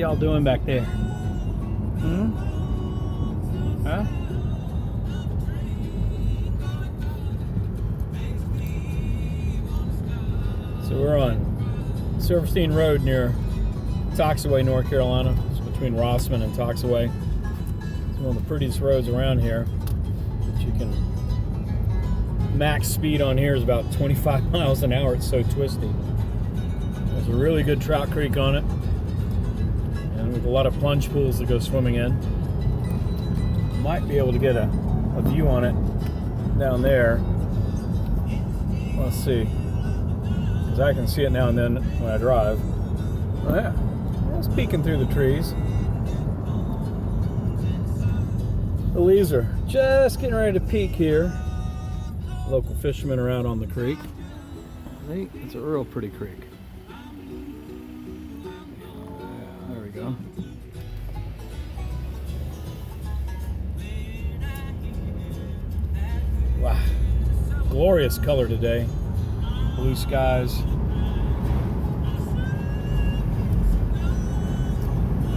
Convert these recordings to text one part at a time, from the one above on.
y'all doing back there? Huh? So we're on Silverstein Road near Toxaway, North Carolina. It's between Rossman and Toxaway. It's one of the prettiest roads around here. But you can max speed on here is about 25 miles an hour. It's so twisty. There's a really good trout creek on it, and with a lot of plunge pools that go swimming in. Might be able to get a view on it down there. Let's see, because I can see it now and then when I drive. Oh yeah, it's peeking through the trees. The leaves are just getting ready to peak here. Local fishermen are out on the creek. See, it's a real pretty creek. There we go. Wow, glorious color today. Blue skies.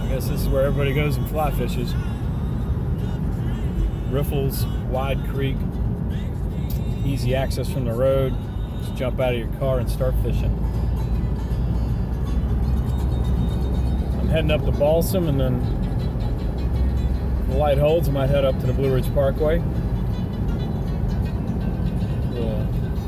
I guess this is where everybody goes and fly fishes. Riffles, wide creek, easy access from the road. Just jump out of your car and start fishing. I'm heading up to Balsam, and then if the light holds, I might head up to the Blue Ridge Parkway.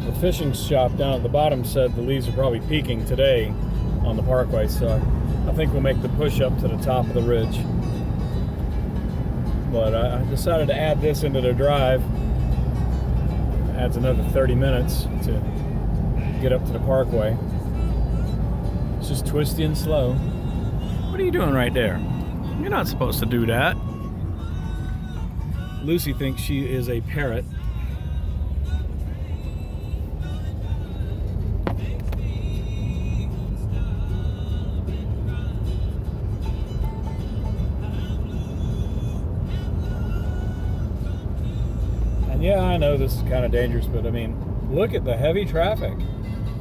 The fishing shop down at the bottom said the leaves are probably peaking today on the parkway, so I think we'll make the push up to the top of the ridge. But I decided to add this into the drive. Adds another 30 minutes to get up to the parkway. It's just twisty and slow. What are you doing right there? You're not supposed to do that. Lucy thinks she is a parrot. Yeah, I know this is kind of dangerous, but I mean, look at the heavy traffic.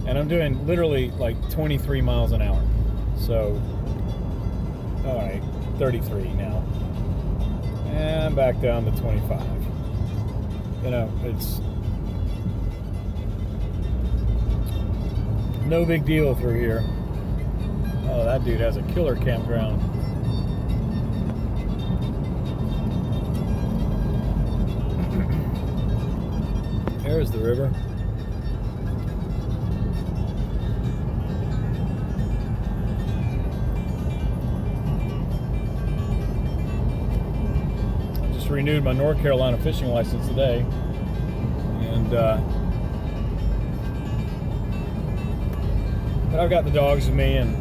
And I'm doing literally like 23 miles an hour. So, all right, 33 now. And back down to 25. You know, it's no big deal through here. Oh, that dude has a killer campground. There's the river. I just renewed my North Carolina fishing license today, and but I've got the dogs with me, and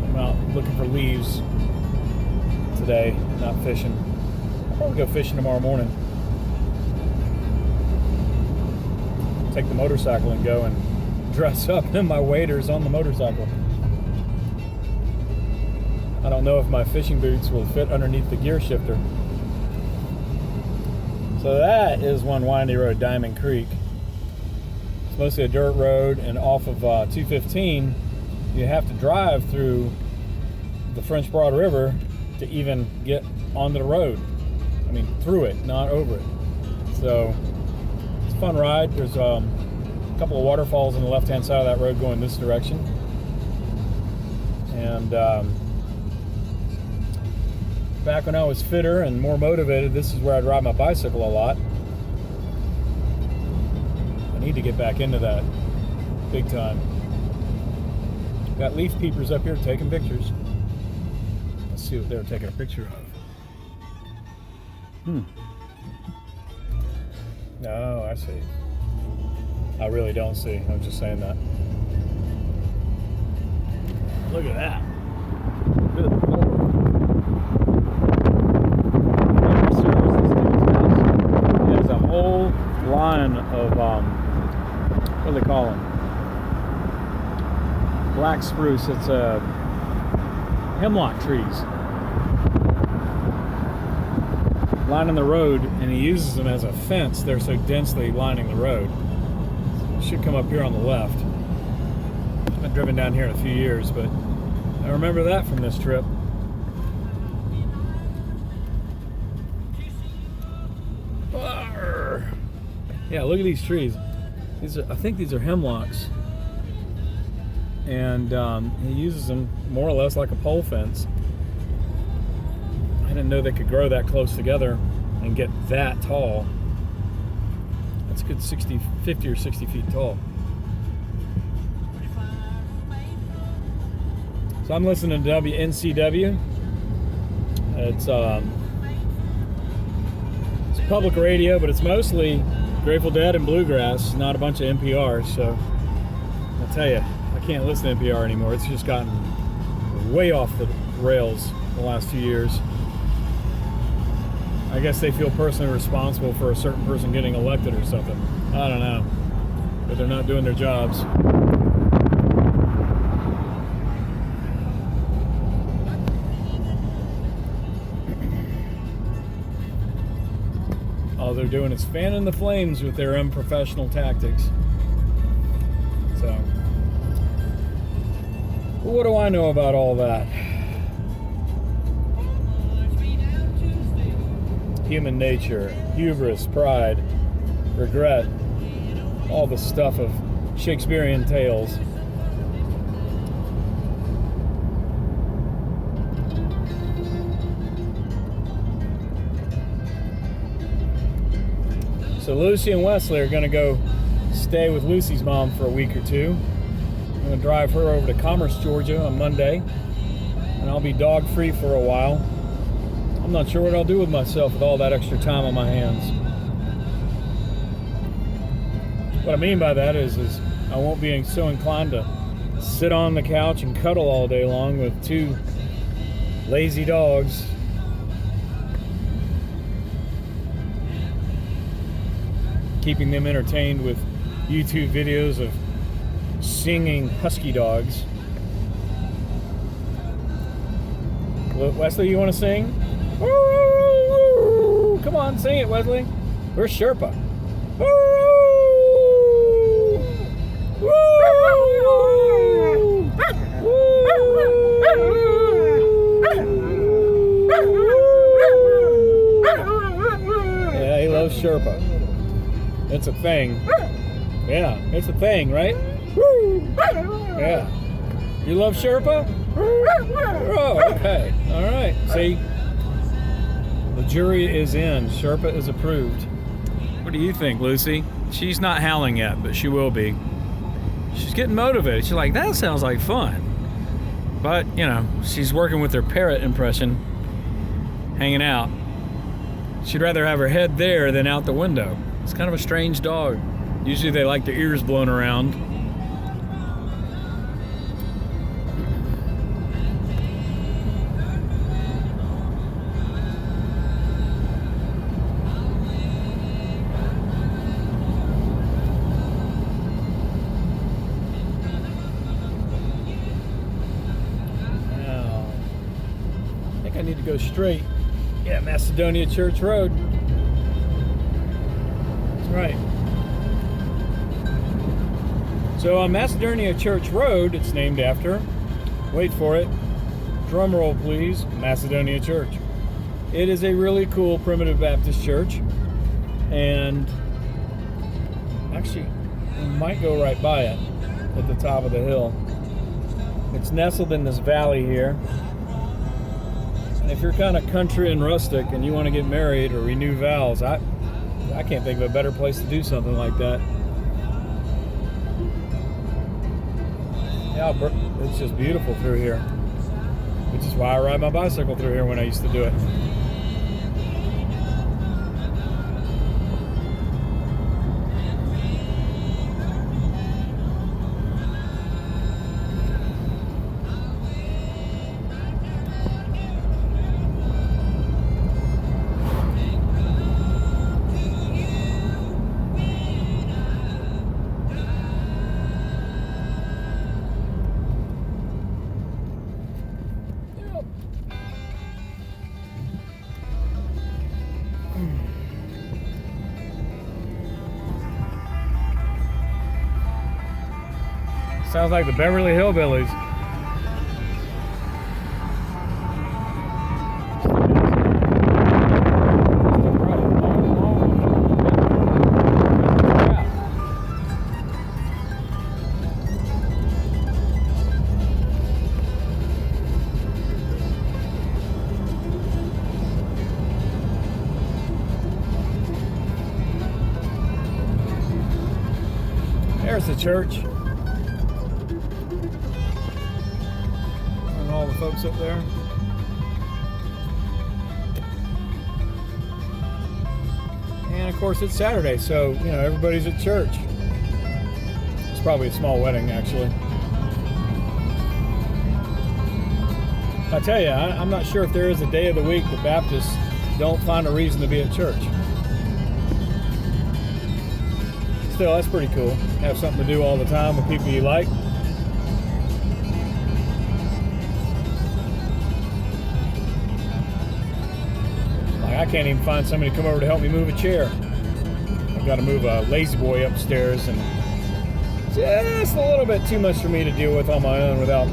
I'm out looking for leaves today, not fishing. I'll probably go fishing tomorrow morning. Take the motorcycle and go and dress up in my waders on the motorcycle. I don't know if my fishing boots will fit underneath the gear shifter. So that is one windy road, Diamond Creek. It's mostly a dirt road, and off of 215 you have to drive through the French Broad River to even get onto the road. I mean, through it, not over it. So fun ride. There's a couple of waterfalls on the left hand side of that road going this direction, and back when I was fitter and more motivated, this is where I'd ride my bicycle a lot. I need to get back into that big time. Got leaf peepers up here taking pictures. Let's see what they're taking a picture of. No, I see. I really don't see. I'm just saying that. Look at that. Good Lord. There's a whole line of, what do they call them? Black spruce. It's hemlock trees lining the road, and he uses them as a fence. They're so densely lining the road. Should come up here on the left. I've been driven down here in a few years, but I remember that from this trip. Yeah, look at these trees. I think these are hemlocks. And he uses them more or less like a pole fence. I didn't know they could grow that close together and get that tall. That's a good 50 or 60 feet tall. So I'm listening to WNCW. It's public radio, but it's mostly Grateful Dead and bluegrass, not a bunch of NPR. So I'll tell you, I can't listen to NPR anymore. It's just gotten way off the rails the last few years. I guess they feel personally responsible for a certain person getting elected or something. I don't know. But they're not doing their jobs. All they're doing is fanning the flames with their unprofessional tactics. So, what do I know about all that? Human nature, hubris, pride, regret, all the stuff of Shakespearean tales. So Lucy and Wesley are going to go stay with Lucy's mom for a week or two. I'm going to drive her over to Commerce, Georgia on Monday, and I'll be dog free for a while. I'm not sure what I'll do with myself with all that extra time on my hands. What I mean by that is I won't be so inclined to sit on the couch and cuddle all day long with two lazy dogs. Keeping them entertained with YouTube videos of singing husky dogs. Wesley, you want to sing? Come on, sing it, Wesley. Where's Sherpa? Yeah, he loves Sherpa. It's a thing. Yeah, it's a thing, right? Yeah. You love Sherpa? Oh, okay. All right. See? The jury is in. Sherpa is approved. What do you think, Lucy? She's not howling yet, but she will be. She's getting motivated. She's like, that sounds like fun. But, you know, she's working with her parrot impression, hanging out. She'd rather have her head there than out the window. It's kind of a strange dog. Usually they like their ears blown around. I need to go straight. Yeah, Macedonia Church Road. That's right. So on Macedonia Church Road, it's named after, wait for it, drum roll please, Macedonia Church. It is a really cool primitive Baptist church, and actually we might go right by it at the top of the hill. It's nestled in this valley here. And if you're kind of country and rustic and you want to get married or renew vows, I can't think of a better place to do something like that. Yeah, it's just beautiful through here, which is why I ride my bicycle through here when I used to do it. Sounds like the Beverly Hillbillies. There's the church. And all the folks up there. And of course it's Saturday, so you know everybody's at church. It's probably a small wedding, actually. I tell you, I'm not sure if there is a day of the week the Baptists don't find a reason to be at church. Still, that's pretty cool. Have something to do all the time with people you like. I can't even find somebody to come over to help me move a chair. I've got to move a lazy boy upstairs, and just a little bit too much for me to deal with on my own without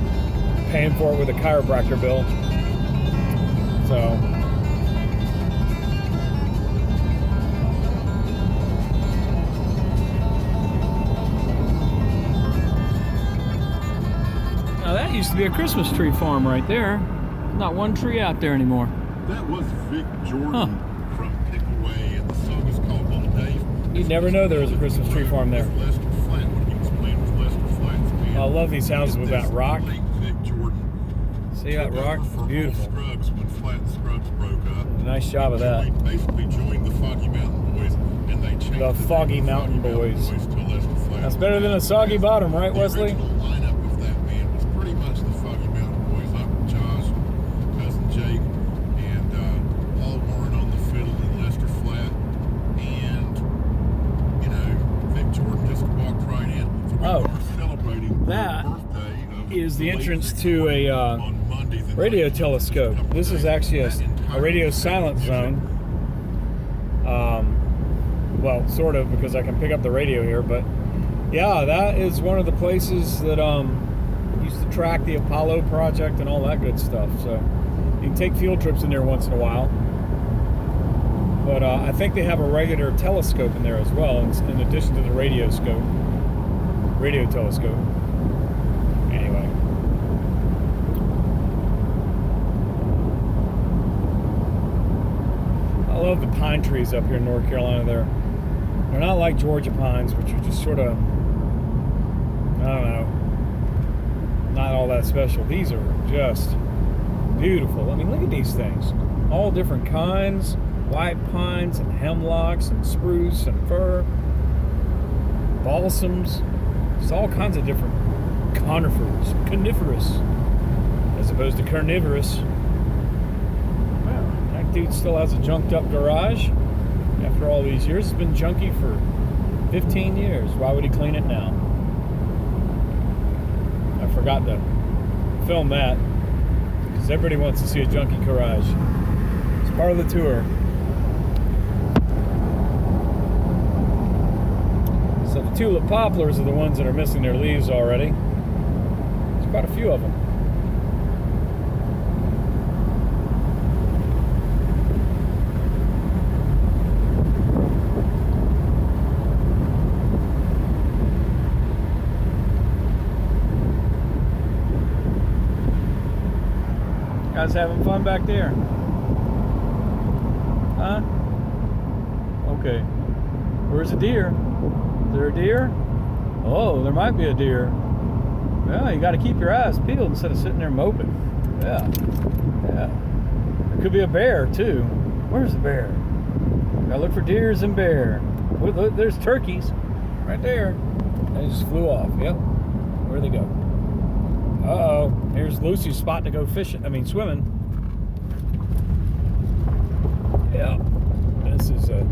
paying for it with a chiropractor bill. So now that used to be a Christmas tree farm right there. Not one tree out there anymore. That was Vic Jordan from Pickaway, and the song is called On Days. You'd never know there was a Christmas tree farm there. Lester Flatt, when he was playing with Lester Flatt's band. I love these houses with that rock. Vic Jordan. See that rock? Beautiful. Scruggs when Flatt and Scruggs broke up. Nice job of that. They basically joined the Foggy Mountain Boys, and they changed The Foggy Mountain Boys. to Lester Flatt. That's better than a soggy bottom, right, Wesley? The original lineup of that band was pretty much the Foggy Mountain Boys. Uncle Josh, Cousin Jake, and Paul Warren on the fiddle, and Lester Flatt, and you know Vic Jordan just walked right in. So we are celebrating that the birthday of is the late entrance Vic to Jordan a on Monday, the radio 19th. telescope. This is actually a radio silent zone. Well, sort of, because I can pick up the radio here, but yeah, that is one of the places that used to track the Apollo project and all that good stuff. So you can take field trips in there once in a while. But I think they have a regular telescope in there as well, in addition to the radio telescope. Anyway. I love the pine trees up here in North Carolina. They're not like Georgia pines, which are just sort of, I don't know, not all that special. These are just beautiful. I mean, look at these things. All different kinds. White pines and hemlocks and spruce and fir. Balsams. Just all kinds of different coniferous, as opposed to carnivorous. Wow, that dude still has a junked up garage. After all these years, it's been junky for 15 years. Why would he clean it now? I forgot to film that because everybody wants to see a junky garage. It's part of the tour. So the tulip poplars are the ones that are missing their leaves already. There's quite a few of them. Guys having fun back there? Huh? Okay. Where's the deer? Is there a deer? Oh, there might be a deer. Well, you got to keep your eyes peeled instead of sitting there moping. Yeah. Yeah. There could be a bear, too. Where's the bear? Gotta look for deers and bear. Look, there's turkeys. Right there. They just flew off. Yep. Where'd they go? Uh-oh, here's Lucy's spot to go fishing, swimming. Yeah, this is a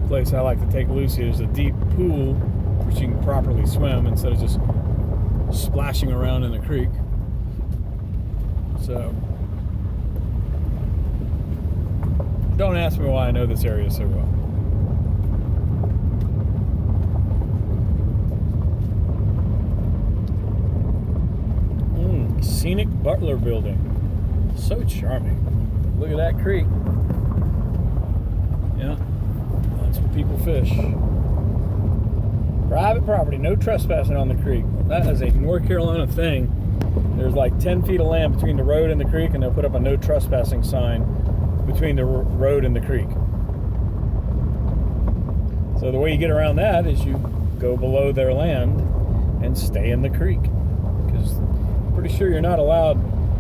place I like to take Lucy. There's a deep pool where she can properly swim instead of just splashing around in the creek. So, don't ask me why I know this area so well. Scenic Butler Building. So charming. Look at that creek. Yeah, that's where people fish. Private property, no trespassing on the creek. That is a North Carolina thing. There's like 10 feet of land between the road and the creek, and they'll put up a no trespassing sign between the road and the creek. So the way you get around that is you go below their land and stay in the creek, because I'm pretty sure you're not allowed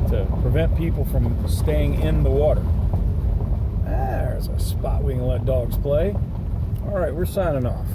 to prevent people from staying in the water. There's a spot we can let dogs play. All right, we're signing off.